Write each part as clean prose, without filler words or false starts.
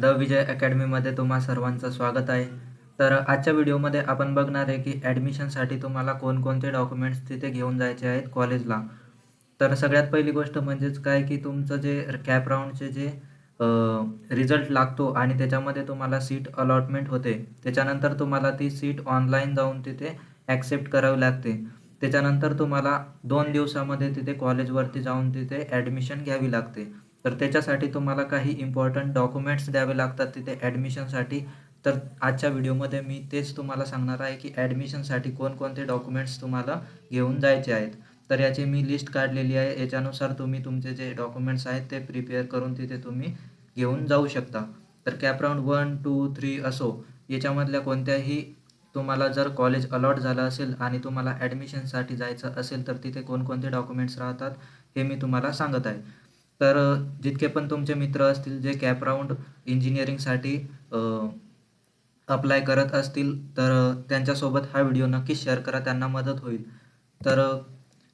The विजय अकॅडमीमध्ये तुम्हा सर्वांचं स्वागत आहे. तर आजच्या व्हिडिओमध्ये आपण बघणार आहे की ॲडमिशनसाठी तुम्हाला कोणकोणते डॉक्युमेंट्स तिथे घेऊन जायचे आहेत कॉलेजला. तर सगळ्यात पहिली गोष्ट म्हणजेच काय की तुमचं जे कॅप राउंडचे जे रिझल्ट लागतो आणि त्याच्यामध्ये तुम्हाला सीट अलॉटमेंट होते. त्याच्यानंतर तुम्हाला ती सीट ऑनलाईन जाऊन तिथे ॲक्सेप्ट करावी लागते. त्याच्यानंतर तुम्हाला 2 दिवसामध्ये तिथे कॉलेजवरती जाऊन तिथे ॲडमिशन घ्यावी लागते. तर त्याच्यासाठी तुम्हाला काही इम्पॉर्टंट डॉक्युमेंट्स द्यावे लागतात तिथे ॲडमिशनसाठी. तर आजच्या व्हिडिओमध्ये मी तेच तुम्हाला सांगणार आहे की ॲडमिशनसाठी कोणकोणते डॉक्युमेंट्स तुम्हाला घेऊन जायचे आहेत. तर याची मी लिस्ट काढलेली आहे. याच्यानुसार तुम्ही तुमचे जे डॉक्युमेंट्स आहेत ते प्रिपेअर करून तिथे तुम्ही घेऊन जाऊ शकता. तर कॅप राउंड 1, 2, 3 असो, याच्यामधल्या कोणत्याही तुम्हाला जर कॉलेज अलॉट झालं असेल आणि तुम्हाला ॲडमिशनसाठी जायचं असेल तर तिथे कोणकोणते डॉक्युमेंट्स राहतात हे मी तुम्हाला सांगत आहे. तर जितके पण तुमचे मित्र असतील जे कॅप राउंड इंजिनिअरिंगसाठी अप्लाय करत असतील तर त्यांच्यासोबत हा व्हिडिओ नक्कीच शेअर करा, त्यांना मदत होईल. तर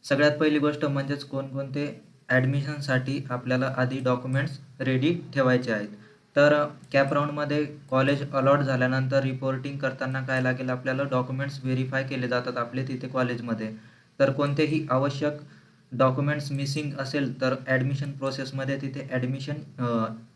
सगळ्यात पहिली गोष्ट म्हणजेच कोणकोणते ॲडमिशनसाठी आपल्याला आधी डॉक्युमेंट्स रेडी ठेवायचे आहेत. तर कॅप राउंडमध्ये कॉलेज अलॉट झाल्यानंतर रिपोर्टिंग करताना काय लागेल, आपल्याला डॉक्युमेंट्स व्हेरीफाय केले जातात आपले तिथे कॉलेजमध्ये. तर कोणतेही आवश्यक डॉक्युमेंट्स मिसिंग असेल तर ॲडमिशन प्रोसेसमध्ये तिथे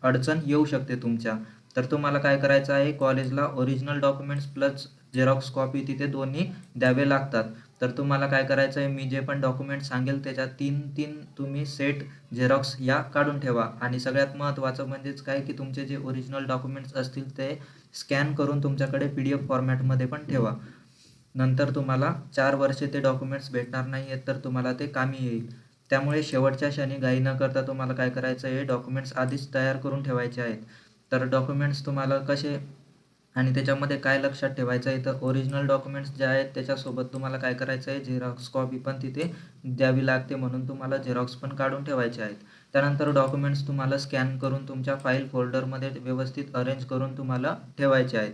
अडचण येऊ शकते तुमच्या. तर तुम्हाला काय करायचं आहे, कॉलेजला original documents plus Xerox copy तिथे दोन्ही द्यावे लागतात. तर तुम्हाला काय करायचं आहे, मी जे पण डॉक्युमेंट्स सांगेल त्याच्या 3-3 तुम्ही सेट झेरॉक्स या काढून ठेवा. आणि सगळ्यात महत्त्वाचं म्हणजेच काय की तुमचे जे ओरिजिनल डॉक्युमेंट्स असतील ते स्कॅन करून तुमच्याकडे PDF फॉर्मॅटमध्ये पण ठेवा. नंतर तुम्हाला 4 वर्षे ते डॉक्युमेंट्स भेटणार नाही आहेत, तर तुम्हाला ते कामी येईल. त्यामुळे शेवटच्या क्षणी घाई न करता तुम्हाला काय करायचं आहे, डॉक्युमेंट्स आधीच तयार करून ठेवायचे आहेत. तर डॉक्युमेंट्स तुम्हाला कसे आणि त्याच्यामध्ये काय लक्षात ठेवायचं आहे, तर ओरिजिनल डॉक्युमेंट्स जे आहेत त्याच्यासोबत तुम्हाला काय करायचं आहे, झेरॉक्स कॉपी पण तिथे द्यावी लागते, म्हणून तुम्हाला झेरॉक्स पण काढून ठेवायचे आहेत. त्यानंतर डॉक्युमेंट्स तुम्हाला स्कॅन करून तुमच्या फाईल फोल्डरमध्ये व्यवस्थित अरेंज करून तुम्हाला ठेवायचे आहेत.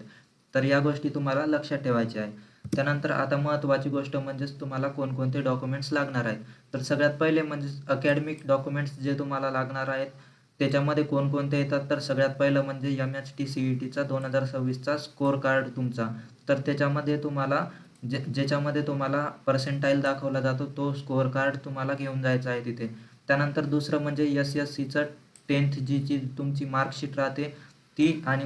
तर या गोष्टी तुम्हाला लक्षात ठेवायच्या आहे. त्यानंतर आता महत्त्वाची गोष्ट म्हणजेच तुम्हाला कोणकोणते डॉक्युमेंट्स लागणार आहेत. तर सगळ्यात पहिले म्हणजेच अकॅडमिक डॉक्युमेंट्स जे तुम्हाला लागणार आहेत त्याच्यामध्ये कोणकोणते येतात, तर सगळ्यात पहिलं म्हणजे MHT CETचा 2026चा स्कोअर कार्ड तुमचा. तर त्याच्यामध्ये तुम्हाला ज्याच्यामध्ये तुम्हाला पर्सेंटाईल दाखवला जातो तो स्कोअर कार्ड तुम्हाला घेऊन जायचा आहे तिथे. त्यानंतर दुसरं म्हणजे SSCचं 10th जी तुमची मार्कशीट राहते ती आणि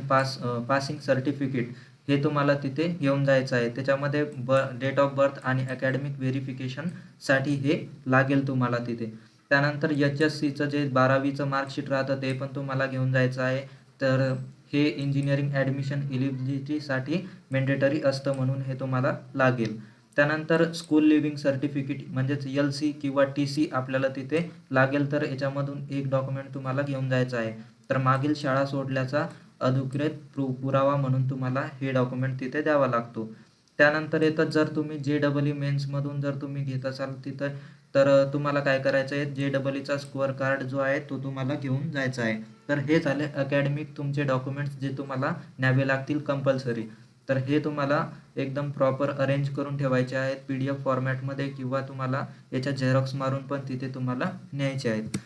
पासिंग सर्टिफिकेट हे तुम्हाला तिथे घेऊन जायचं आहे. त्याच्यामध्ये डेट ऑफ बर्थ आणि अकॅडमिक व्हेरिफिकेशनसाठी हे लागेल तुम्हाला तिथे. त्यानंतर HSCचं जे 12वीचं मार्कशीट राहतं ते पण तुम्हाला घेऊन जायचं आहे. तर हे इंजिनिअरिंग ॲडमिशन एलिजिबिलिटीसाठी मॅन्डेटरी असतं, म्हणून हे तुम्हाला लागेल. त्यानंतर स्कूल लिव्हिंग सर्टिफिकेट म्हणजेच LC किंवा TC आपल्याला तिथे लागेल, तर याच्यामधून एक डॉक्युमेंट तुम्हाला घेऊन जायचं आहे. तर मागील शाळा सोडल्याचा अधिकृत पुरावा म्हणून तुम्हाला हे डॉक्युमेंट तिथे द्यावा लागतो. त्यानंतर येतं, जर तुम्ही JEE मेन्समधून जर तुम्ही घेत असाल तिथं, तर तुम्हाला काय करायचं आहे, JEEचा स्कोअर कार्ड जो आहे तो तुम्हाला घेऊन जायचा आहे. तर हे झाले अकॅडमिक तुमचे डॉक्युमेंट्स जे तुम्हाला न्यावे लागतील कंपल्सरी. तर हे तुम्हाला एकदम प्रॉपर अरेंज करून ठेवायचे आहेत PDF फॉर्मॅटमध्ये, किंवा तुम्हाला याच्या झेरॉक्स मारून पण तिथे तुम्हाला न्यायचे आहेत.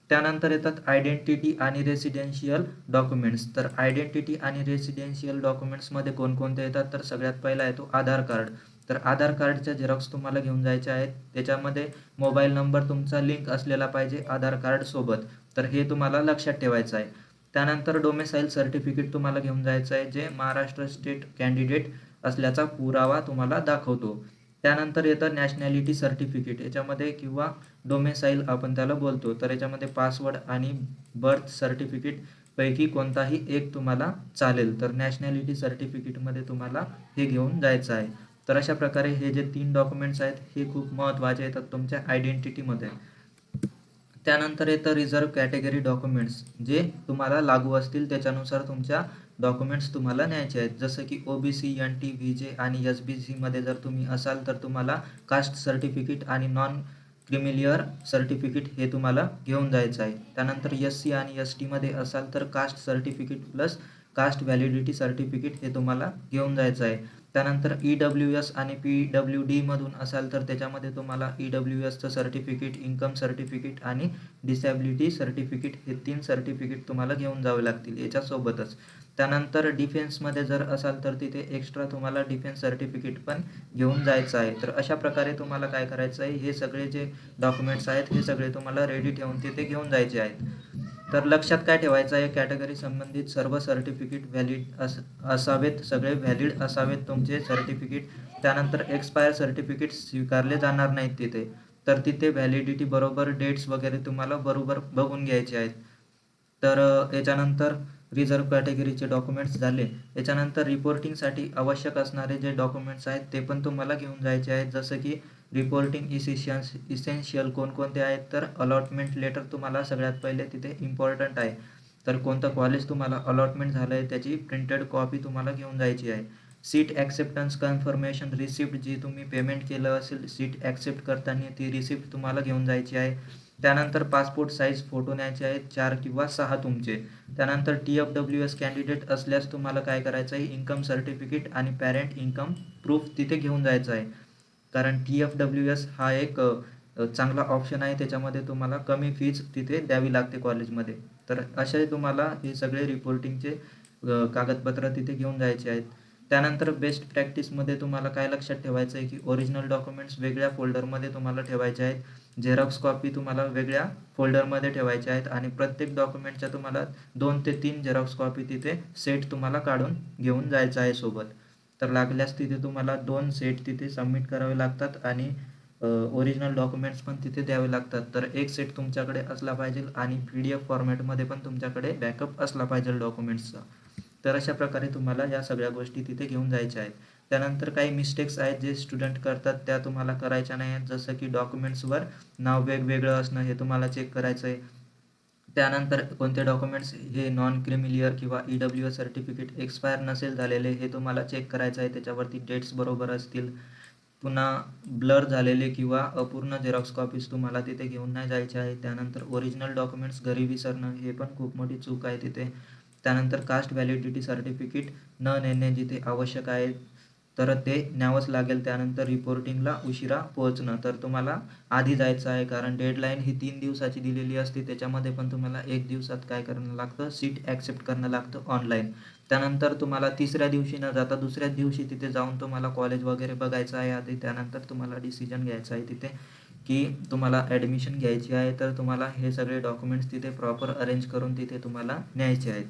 त्यानंतर येतात आयडेंटिटी आणि रेसिडेन्शियल डॉक्युमेंट्स. तर आयडेंटिटी आणि रेसिडेन्शियल डॉक्युमेंट्समध्ये कोणकोणते येतात, तर सगळ्यात पहिला येतो आधार कार्ड. तर आधार कार्डच्या झेरॉक्स तुम्हाला घेऊन जायचे आहेत. त्याच्यामध्ये मोबाईल नंबर तुमचा लिंक असलेला पाहिजे आधार कार्डसोबत, तर हे तुम्हाला लक्षात ठेवायचं आहे. त्यानंतर डोमेसाईल सर्टिफिकेट तुम्हाला घेऊन जायचं आहे, जे महाराष्ट्र स्टेट कॅन्डिडेट असल्याचा पुरावा तुम्हाला दाखवतो. त्यानंतर येतं नॅशनॅलिटी सर्टिफिकेट. याच्यामध्ये किंवा डोमेसाईल आपण त्याला बोलतो, तर याच्यामध्ये पासवर्ड आणि बर्थ सर्टिफिकेट पैकी कोणताही एक तुम्हाला चालेल. तर नॅशनॅलिटी सर्टिफिकेटमध्ये तुम्हाला हे घेऊन जायचं आहे. तर अशा प्रकारे हे जे 3 डॉक्युमेंट्स आहेत हे खूप महत्त्वाचे येतात तुमच्या आयडेंटिटीमध्ये. त्यानंतर येतं रिझर्व्ह कॅटेगरी डॉक्युमेंट्स, जे तुम्हाला लागू असतील त्याच्यानुसार तुमच्या डॉक्युमेंट्स तुम्हाला न्यायचे आहेत. जसं की OBC, NT, VJ आणि SBC मध्ये जर तुम्ही असाल तर तुम्हाला कास्ट सर्टिफिकेट आणि नॉन क्रिमिलियर सर्टिफिकेट हे तुम्हाला घेऊन जायचं आहे. त्यानंतर SC आणि ST मध्ये असाल तर caste certificate plus caste validity certificate हे तुम्हाला घेऊन जायचं आहे. त्यानंतर EWS आणि PWDमधून असाल तर त्याच्यामध्ये तुम्हाला EWSचं सर्टिफिकेट, इन्कम सर्टिफिकेट आणि डिसॅबिलिटी सर्टिफिकेट हे 3 सर्टिफिकेट तुम्हाला घेऊन जावे लागतील याच्यासोबतच. त्यानंतर डिफेन्समध्ये जर असाल तर तिथे एक्स्ट्रा तुम्हाला डिफेन्स सर्टिफिकेट पण घेऊन जायचं आहे. तर अशा प्रकारे तुम्हाला काय करायचं आहे, हे सगळे जे डॉक्युमेंट्स आहेत हे सगळे तुम्हाला रेडी ठेवून तिथे घेऊन जायचे आहेत. तर लक्षात काय ठेवायचं आहे, कॅटेगरी संबंधित सर्व सर्टिफिकेट व्हॅलिड असावेत, सगळे व्हॅलिड असावेत तुमचे सर्टिफिकेट. त्यानंतर एक्सपायर सर्टिफिकेट स्वीकारले जाणार नाहीत तिथे. तर तिथे व्हॅलिडिटी बरोबर डेट्स वगैरे तुम्हाला बरोबर बघून घ्यायचे आहेत. तर याच्यानंतर रिझर्व्ह कॅटेगरीचे डॉक्युमेंट्स झाले. याच्यानंतर रिपोर्टिंगसाठी आवश्यक असणारे जे डॉक्युमेंट्स आहेत ते पण तुम्हाला घेऊन जायचे आहेत. जसं की रिपोर्टिंग इसेन्शियल कोणकोणते आहेत, तर अलॉटमेंट लेटर तुम्हाला सगळ्यात पहिले तिथे इम्पॉर्टंट आहे. तर कोणतं कॉलेज तुम्हाला अलॉटमेंट झालं आहे त्याची प्रिंटेड कॉपी तुम्हाला घेऊन जायची आहे. सीट ॲक्सेप्टन्स कन्फर्मेशन रिसिप्ट, जी तुम्ही पेमेंट केलं असेल सीट ॲक्सेप्ट करताना ती रिसिप्ट तुम्हाला घेऊन जायची आहे. त्यानंतर पासपोर्ट साईज फोटो न्यायचे आहेत 4 किंवा 6 तुमचे. त्यानंतर TFWS कॅन्डिडेट असल्यास तुम्हाला काय करायचं आहे, इन्कम सर्टिफिकेट आणि पॅरेंट इन्कम प्रूफ तिथे घेऊन जायचं आहे. कारण TFWS हा एक चांगला ऑप्शन आहे, त्याच्यामध्ये तुम्हाला कमी फीज तिथे द्यावी लागते कॉलेजमध्ये. तर असे तुम्हाला हे सगळे रिपोर्टिंगचे कागदपत्र तिथे घेऊन जायचे आहेत. त्यानंतर बेस्ट प्रॅक्टिसमध्ये तुम्हाला काय लक्षात ठेवायचं आहे की ओरिजिनल डॉक्युमेंट्स वेगळ्या फोल्डरमध्ये तुम्हाला ठेवायचे आहेत. झेरॉक्स कॉपी तुम्हाला वेगळ्या फोल्डरमध्ये ठेवायच्या आहेत आणि प्रत्येक डॉक्युमेंटच्या तुम्हाला 2 ते 3 झेरॉक्स कॉपी तिथे सेट तुम्हाला काढून घेऊन जायचं आहे सोबत. तर लागल्यास तिथे तुम्हाला 2 सेट तिथे सबमिट करावे लागतात आणि ओरिजिनल डॉक्युमेंट्स पण तिथे द्यावे लागतात. तर एक सेट तुमच्याकडे असला पाहिजे आणि PDF फॉर्मॅटमध्ये पण तुमच्याकडे बॅकअप असला पाहिजे डॉक्युमेंट्सचा. तर अशा प्रकारे तुम्हाला या सगळ्या गोष्टी तिथे घेऊन जायच्या आहेत. त्यानंतर काही मिस्टेक्स आहेत जे स्टुडंट करतात त्या तुम्हाला करायच्या नाही आहेत. जसं की डॉक्युमेंट्सवर नाव वेगवेगळं असणं हे तुम्हाला चेक करायचं आहे. त्यानंतर कोणते डॉक्युमेंट्स हे नॉन क्रिमिलियर किंवा EWS सर्टिफिकेट एक्सपायर नसेल झालेले हे तुम्हाला चेक करायचं आहे, त्याच्यावरती डेट्स बरोबर असतील. पुन्हा ब्लर झालेले किंवा अपूर्ण झेरॉक्स कॉपीज तुम्हाला तिथे घेऊन नाही जायचे आहे. त्यानंतर ओरिजिनल डॉक्युमेंट्स घरी विसरणं हे पण खूप मोठी चूक आहे तिथे. त्यानंतर कास्ट व्हॅलिडिटी सर्टिफिकेट न नेणे जिथे आवश्यक आहे तर ते न्यावंच लागेल. त्यानंतर रिपोर्टिंगला उशिरा पोहोचणं, तर तुम्हाला आधी जायचं आहे कारण डेडलाईन ही 3 दिवसाची दिलेली असते. त्याच्यामध्ये पण तुम्हाला 1 दिवसात काय करणं लागतं, सीट ॲक्सेप्ट करणं लागतं ऑनलाईन. त्यानंतर तुम्हाला तिसऱ्या दिवशी न जाता दुसऱ्याच दिवशी तिथे जाऊन तुम्हाला कॉलेज वगैरे बघायचं आहे आधी. त्यानंतर तुम्हाला डिसिजन घ्यायचं आहे तिथे की तुम्हाला ॲडमिशन घ्यायची आहे. तर तुम्हाला हे सगळे डॉक्युमेंट्स तिथे प्रॉपर अरेंज करून तिथे तुम्हाला न्यायचे आहेत.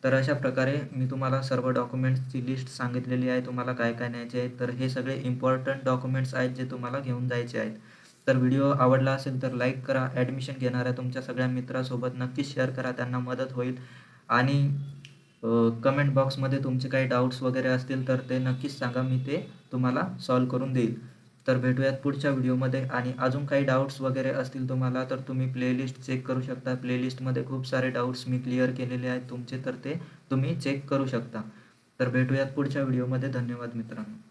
तर अशा प्रकारे मी तुम्हाला सर्व डॉक्युमेंट्सची लिस्ट सांगितलेली आहे, तुम्हाला काय काय न्यायचे आहेत. तर हे सगळे इम्पॉर्टंट डॉक्युमेंट्स आहेत जे तुम्हाला घेऊन जायचे आहेत. तर व्हिडिओ आवडला असेल तर लाईक करा. ॲडमिशन घेणाऱ्या तुमच्या सगळ्या मित्रासोबत नक्कीच शेअर करा, त्यांना मदत होईल. आणि कमेंट बॉक्समध्ये तुमचे काही डाऊट्स वगैरे असतील तर ते नक्कीच सांगा, मी ते तुम्हाला सॉल्व करून देईल. तर भेटूयात पुढच्या व्हिडिओमध्ये. आणि अजून काही डाऊट्स वगैरे असतील तुम्हाला तर तुम्ही प्लेलिस्ट चेक करू शकता. प्लेलिस्टमध्ये खूप सारे डाऊट्स मी क्लिअर केलेले आहेत तुमचे, तर ते तुम्ही चेक करू शकता. तर भेटूयात पुढच्या व्हिडिओमध्ये. धन्यवाद मित्रांनो.